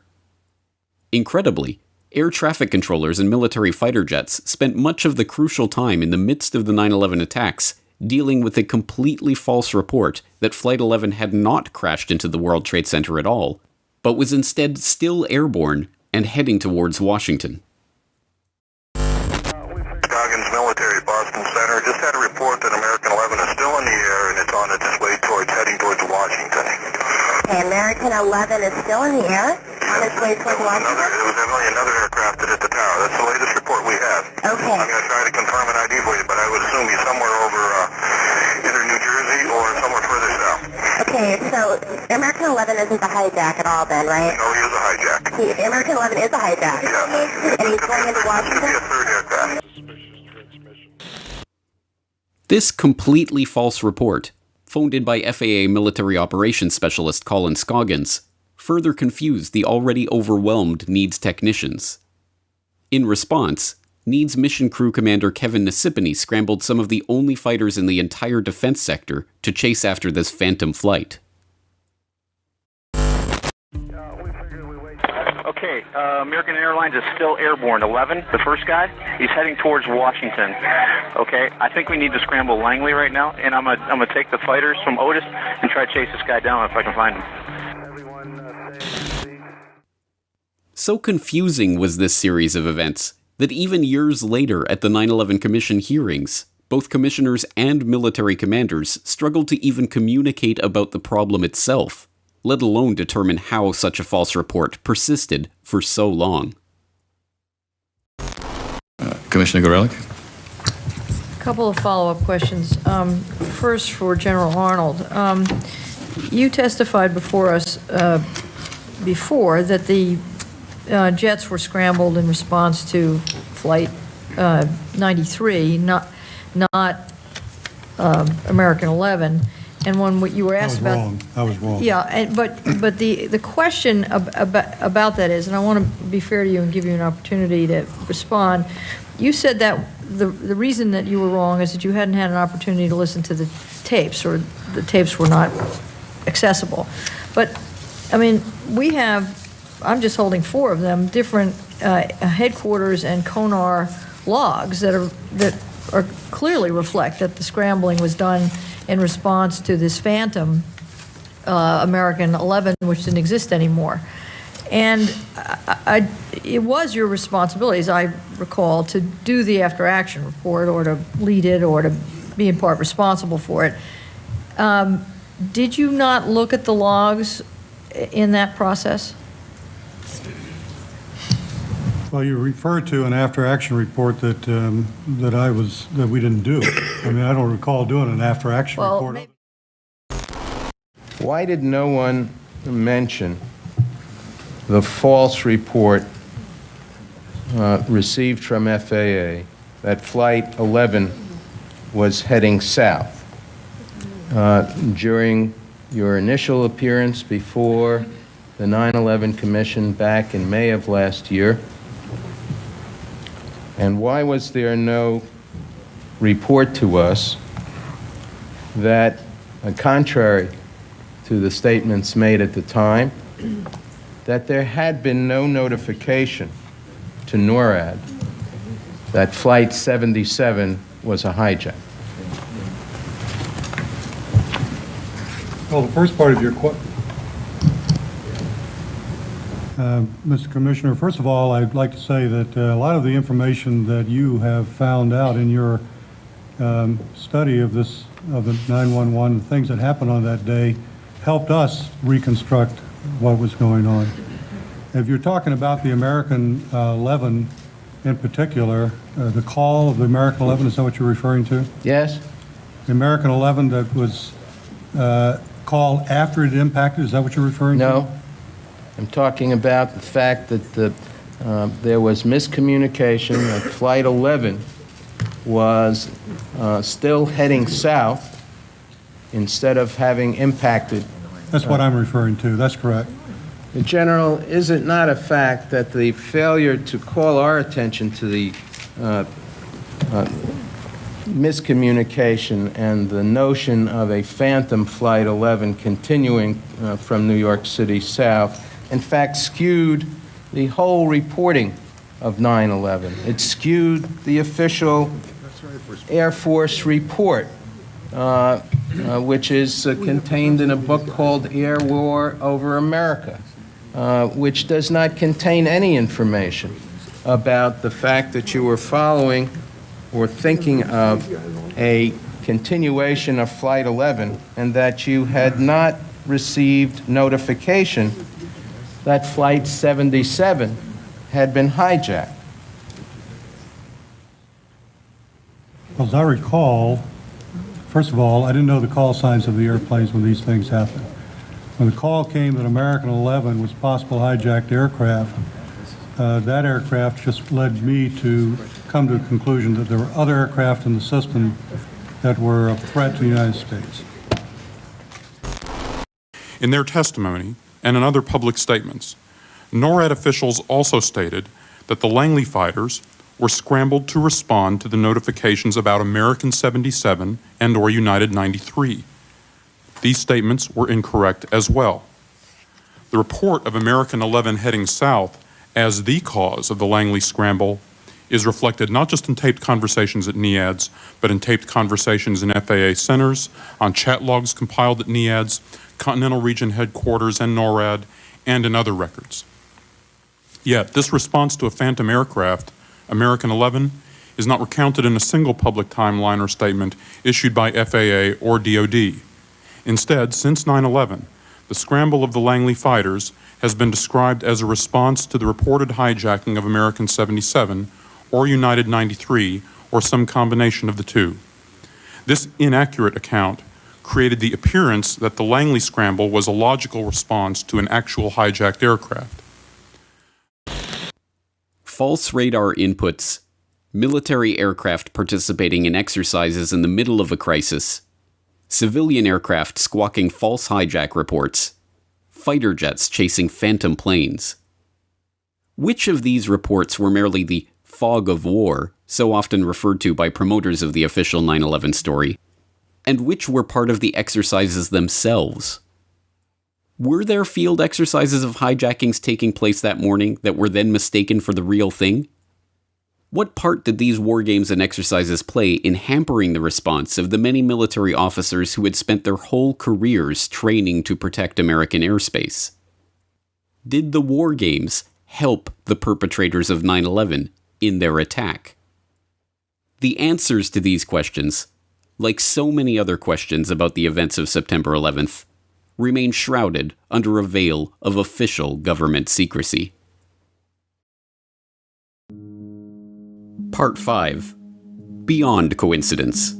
A: Incredibly, air traffic controllers and military fighter jets spent much of the crucial time in the midst of the 9/11 attacks dealing with a completely false report that Flight 11 had not crashed into the World Trade Center at all, but was instead still airborne and heading towards Washington.
N: Scoggins Military, Boston Center. Just had a report that American 11 is still in the air and it's on its way heading towards Washington.
J: Okay, American 11 is still in the air? On its way towards Washington?
N: It was evidently another aircraft that hit the tower. That's the latest report we have.
J: Okay.
N: I'm going to try to confirm an ID for you, but I would assume he's somewhere over either New Jersey or somewhere further south.
J: Okay, so American 11 isn't the hijack at all then, right?
N: No, he is a hijack.
J: American 11 is a hijack?
N: Yes.
J: And he's going into Washington?
N: Could be a third aircraft.
A: This completely false report, phoned in by FAA military operations specialist Colin Scoggins, further confused the already overwhelmed NEADS technicians. In response, NEADS mission crew commander Kevin Nasipany scrambled some of the only fighters in the entire defense sector to chase after this phantom flight.
W: Okay, American Airlines is still airborne. 11, the first guy, he's heading towards Washington. Okay, I think we need to scramble Langley right now, and I'm gonna take the fighters from Otis and try to chase this guy down if I can find him.
A: So confusing was this series of events that even years later at the 9/11 Commission hearings, both commissioners and military commanders struggled to even communicate about the problem itself, let alone determine how such a false report persisted for so long.
O: Commissioner Gorelick?
P: A couple of follow-up questions. First, for General Arnold. You testified before us before that the jets were scrambled in response to Flight 93, not American 11. And when you were asked about...
M: I was wrong.
P: Yeah, but the question about that is, and I want to be fair to you and give you an opportunity to respond, you said that the reason that you were wrong is that you hadn't had an opportunity to listen to the tapes, or the tapes were not accessible. But, I mean, we have, I'm just holding 4 of them, different headquarters and CONAR logs that are clearly reflect that the scrambling was done in response to this phantom American 11, which didn't exist anymore. And it was your responsibility, as I recall, to do the after-action report, or to lead it, or to be in part responsible for it. Did you not look at the logs in that process?
M: Well, you referred to an after-action report that we didn't do. I mean, I don't recall doing an after-action report.
U: Why did no one mention the false report received from FAA that Flight 11 was heading south during your initial appearance before the 9/11 Commission back in May of last year? And why was there no report to us that, contrary to the statements made at the time, that there had been no notification to NORAD that Flight 77 was a hijack?
M: Well, the first part of your question, Mr. Commissioner, first of all, I'd like to say that a lot of the information that you have found out in your study of the 911, things that happened on that day, helped us reconstruct what was going on. If you're talking about the American 11 in particular, the call of the American 11, is that what you're referring to?
U: Yes.
M: The American 11 that was called after it impacted, is that what you're referring to?
U: No. I'm talking about the fact that there was miscommunication, that Flight 11 was still heading south instead of having impacted.
M: That's what I'm referring to. That's correct.
U: General, is it not a fact that the failure to call our attention to the miscommunication and the notion of a phantom Flight 11 continuing from New York City south, in fact, skewed the whole reporting of 9/11? It skewed the official Air Force report, which is contained in a book called Air War Over America, which does not contain any information about the fact that you were following or thinking of a continuation of Flight 11, and that you had not received notification that Flight 77 had been hijacked.
M: As I recall, first of all, I didn't know the call signs of the airplanes when these things happened. When the call came that American 11 was possible hijacked aircraft, that aircraft just led me to come to the conclusion that there were other aircraft in the system that were a threat to the United States.
Q: In their testimony and in other public statements, NORAD officials also stated that the Langley fighters were scrambled to respond to the notifications about American 77 and/or United 93. These statements were incorrect as well. The report of American 11 heading south as the cause of the Langley scramble is reflected not just in taped conversations at NEADS, but in taped conversations in FAA centers, on chat logs compiled at NEADS, Continental Region Headquarters and NORAD, and in other records. Yet, this response to a phantom aircraft, American 11, is not recounted in a single public timeline or statement issued by FAA or DoD. Instead, since 9/11, the scramble of the Langley fighters has been described as a response to the reported hijacking of American 77 or United 93 or some combination of the two. This inaccurate account created the appearance that the Langley scramble was a logical response to an actual hijacked aircraft.
A: False radar inputs, military aircraft participating in exercises in the middle of a crisis, civilian aircraft squawking false hijack reports, fighter jets chasing phantom planes. Which of these reports were merely the fog of war, so often referred to by promoters of the official 9/11 story, and which were part of the exercises themselves? Were there field exercises of hijackings taking place that morning that were then mistaken for the real thing? What part did these war games and exercises play in hampering the response of the many military officers who had spent their whole careers training to protect American airspace? Did the war games help the perpetrators of 9/11 in their attack? The answers to these questions, like so many other questions about the events of September 11th, remain shrouded under a veil of official government secrecy. Part 5. Beyond Coincidence.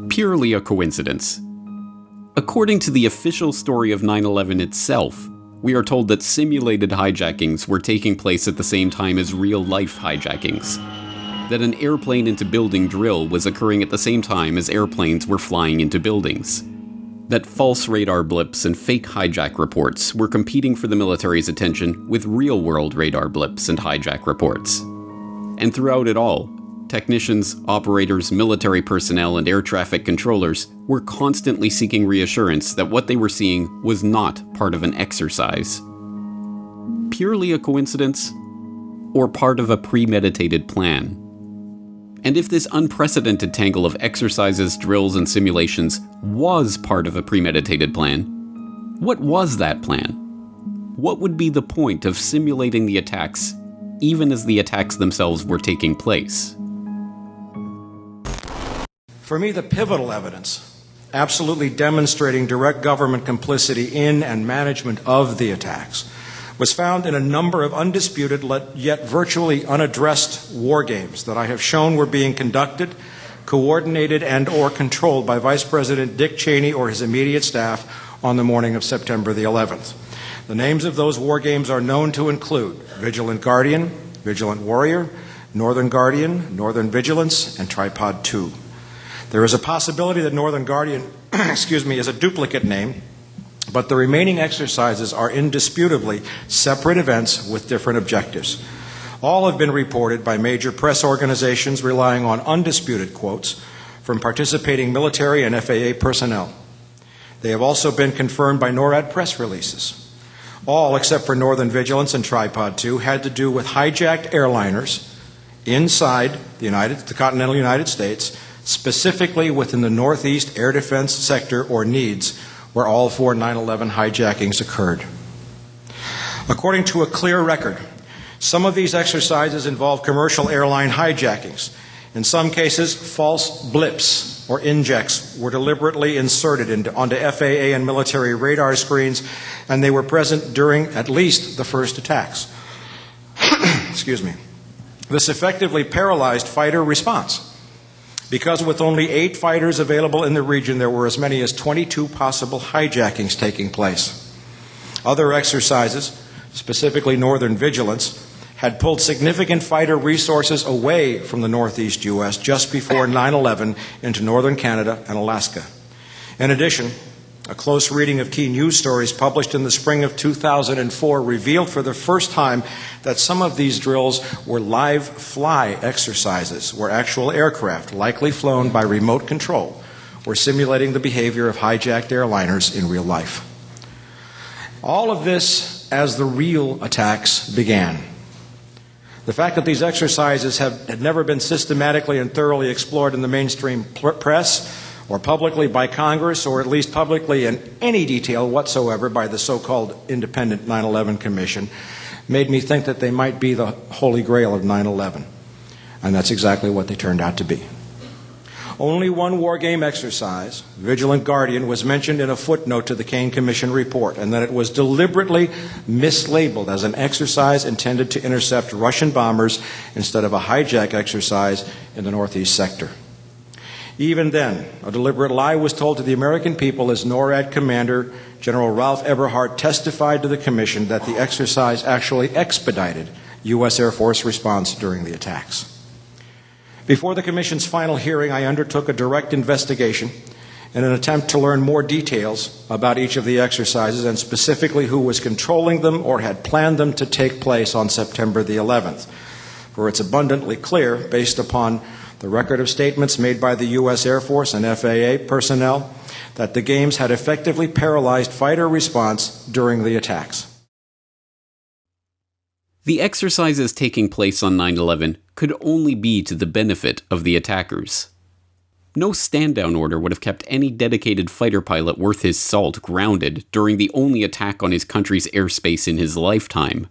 A: Purely a coincidence. According to the official story of 9/11 itself, we are told that simulated hijackings were taking place at the same time as real-life hijackings. That an airplane into building drill was occurring at the same time as airplanes were flying into buildings. That false radar blips and fake hijack reports were competing for the military's attention with real-world radar blips and hijack reports. And throughout it all, technicians, operators, military personnel, and air traffic controllers were constantly seeking reassurance that what they were seeing was not part of an exercise. Purely a coincidence, or part of a premeditated plan? And if this unprecedented tangle of exercises, drills, and simulations was part of a premeditated plan, what was that plan? What would be the point of simulating the attacks, even as the attacks themselves were taking place?
G: For me, the pivotal evidence, absolutely demonstrating direct government complicity in and management of the attacks, was found in a number of undisputed yet virtually unaddressed war games that I have shown were being conducted, coordinated, and or controlled by Vice President Dick Cheney or his immediate staff on the morning of September the 11th. The names of those war games are known to include Vigilant Guardian, Vigilant Warrior, Northern Guardian, Northern Vigilance, and Tripod 2. There is a possibility that Northern Guardian is a duplicate name, but the remaining exercises are indisputably separate events with different objectives. All have been reported by major press organizations relying on undisputed quotes from participating military and FAA personnel. They have also been confirmed by NORAD press releases. All, except for Northern Vigilance and Tripod 2, had to do with hijacked airliners inside the continental United States, specifically within the Northeast Air Defense Sector or NEADS, where all 4 9/11 hijackings occurred. According to a clear record, some of these exercises involve commercial airline hijackings. In some cases, false blips or injects were deliberately inserted onto FAA and military radar screens, and they were present during at least the first attacks. Excuse me. This effectively paralyzed fighter response, because with only 8 fighters available in the region, there were as many as 22 possible hijackings taking place. Other exercises, specifically Northern Vigilance, had pulled significant fighter resources away from the Northeast U.S. just before 9/11 into northern Canada and Alaska. In addition, a close reading of key news stories published in the spring of 2004 revealed for the first time that some of these drills were live fly exercises, where actual aircraft, likely flown by remote control, were simulating the behavior of hijacked airliners in real life. All of this as the real attacks began. The fact that these exercises had never been systematically and thoroughly explored in the mainstream press or publicly by Congress, or at least publicly in any detail whatsoever by the so-called Independent 9/11 Commission, made me think that they might be the holy grail of 9/11. And that's exactly what they turned out to be. Only one war game exercise, Vigilant Guardian, was mentioned in a footnote to the Kane Commission report, and that it was deliberately mislabeled as an exercise intended to intercept Russian bombers instead of a hijack exercise in the Northeast sector. Even then, a deliberate lie was told to the American people as NORAD Commander General Ralph Eberhart testified to the Commission that the exercise actually expedited U.S. Air Force response during the attacks. Before the Commission's final hearing, I undertook a direct investigation in an attempt to learn more details about each of the exercises and specifically who was controlling them or had planned them to take place on September the 11th. For it's abundantly clear, based upon the record of statements made by the U.S. Air Force and FAA personnel, that the games had effectively paralyzed fighter response during the attacks.
A: The exercises taking place on 9/11 could only be to the benefit of the attackers. No stand-down order would have kept any dedicated fighter pilot worth his salt grounded during the only attack on his country's airspace in his lifetime.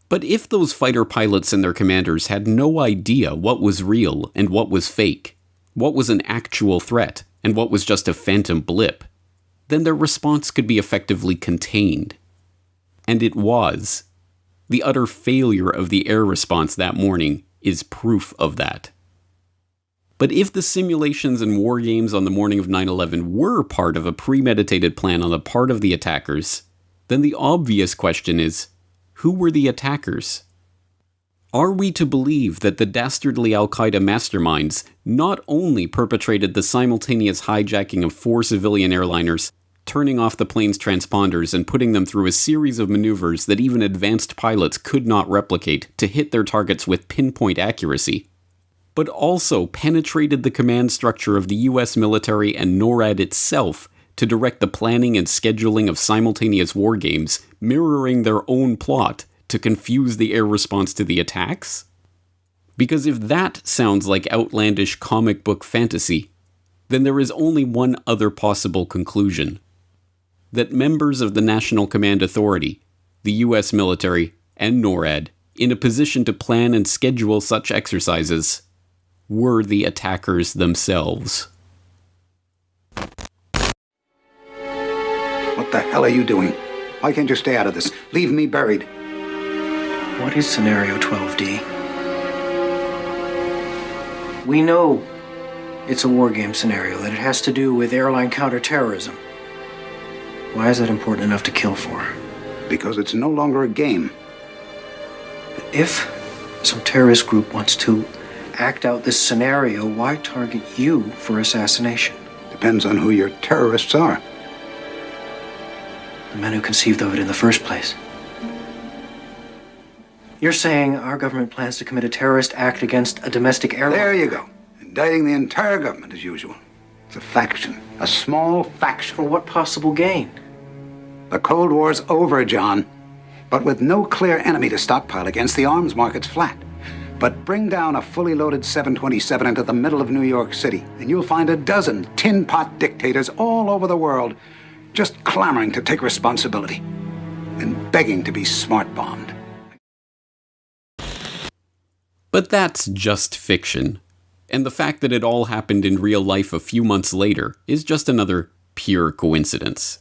A: But if those fighter pilots and their commanders had no idea what was real and what was fake, what was an actual threat and what was just a phantom blip, then their response could be effectively contained. And it was. The utter failure of the air response that morning is proof of that. But if the simulations and war games on the morning of 9/11 were part of a premeditated plan on the part of the attackers, then the obvious question is, who were the attackers? Are we to believe that the dastardly Al-Qaeda masterminds not only perpetrated the simultaneous hijacking of 4 civilian airliners, turning off the plane's transponders and putting them through a series of maneuvers that even advanced pilots could not replicate to hit their targets with pinpoint accuracy, but also penetrated the command structure of the US military and NORAD itself to direct the planning and scheduling of simultaneous war games, mirroring their own plot to confuse the air response to the attacks? Because if that sounds like outlandish comic book fantasy, then there is only one other possible conclusion: that members of the National Command Authority, the US military, and NORAD, in a position to plan and schedule such exercises, were the attackers themselves.
O: What the hell are you doing? Why can't you stay out of this? Leave me buried.
R: What is Scenario 12D? We know it's a war game scenario, that it has to do with airline counterterrorism. Why is that important enough to kill for?
O: Because it's no longer a game.
R: But if some terrorist group wants to act out this scenario, why target you for assassination?
O: Depends on who your terrorists are.
R: The men who conceived of it in the first place. You're saying our government plans to commit a terrorist act against a domestic airline?
O: There you go. Indicting the entire government as usual. It's a faction. A small faction.
R: For what possible gain?
O: The Cold War's over, John. But with no clear enemy to stockpile against, the arms market's flat. But bring down a fully loaded 727 into the middle of New York City, and you'll find a dozen tin-pot dictators all over the world just clamoring to take responsibility and begging to be smart-bombed.
A: But that's just fiction. And the fact that it all happened in real life a few months later is just another pure coincidence.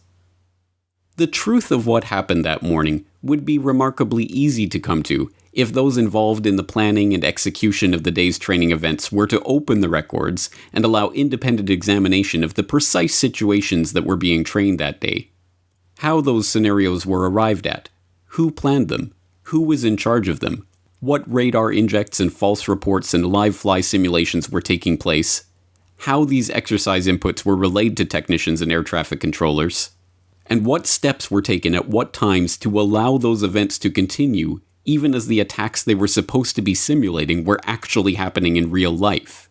A: The truth of what happened that morning would be remarkably easy to come to if those involved in the planning and execution of the day's training events were to open the records and allow independent examination of the precise situations that were being trained that day. How those scenarios were arrived at, who planned them, who was in charge of them, what radar injects and false reports and live fly simulations were taking place, how these exercise inputs were relayed to technicians and air traffic controllers, and what steps were taken at what times to allow those events to continue even as the attacks they were supposed to be simulating were actually happening in real life.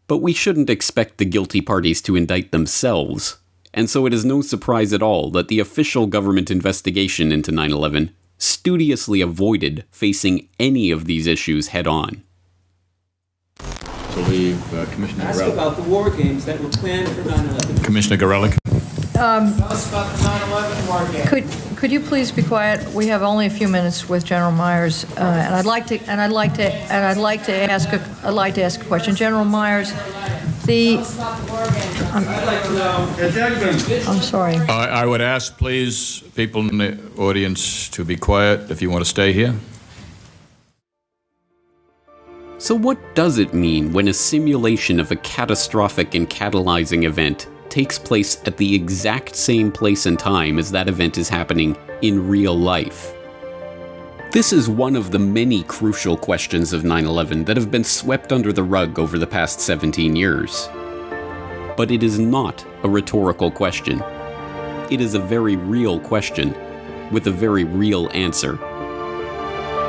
A: But we shouldn't expect the guilty parties to indict themselves, and so it is no surprise at all that the official government investigation into 9/11 studiously avoided facing any of these issues head-on.
S: So leave Commissioner
T: Ask
S: Gorelick.
T: about the war games that were planned for 9/11.
S: Commissioner Gorelick.
T: Tell us about the 9/11 war games.
P: Could you please be quiet? We have only a few minutes with General Myers, and I'd like to ask a question. General Myers, I'm sorry.
S: I would ask, please, people in the audience to be quiet if you want to stay here.
A: So what does it mean when a simulation of a catastrophic and catalyzing event takes place at the exact same place and time as that event is happening in real life? This is one of the many crucial questions of 9/11 that have been swept under the rug over the past 17 years. But it is not a rhetorical question. It is a very real question with a very real answer.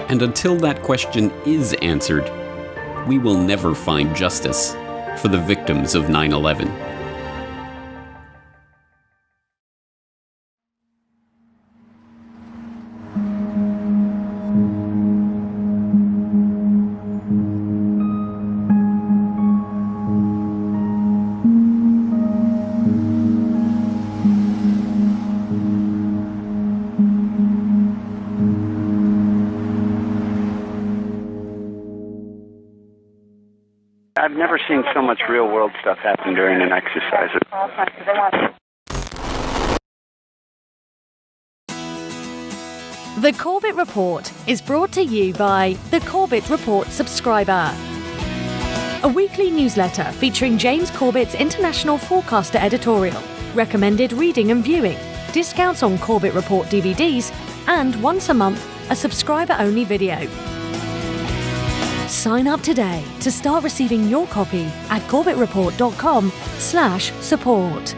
A: And until that question is answered, we will never find justice for the victims of 9/11.
K: I've never seen so much real-world stuff happen during an exercise.
D: The Corbett Report is brought to you by the Corbett Report subscriber, a weekly newsletter featuring James Corbett's International Forecaster editorial, recommended reading and viewing, discounts on Corbett Report DVDs, and once a month, a subscriber-only video. Sign up today to start receiving your copy at corbettreport.com/support.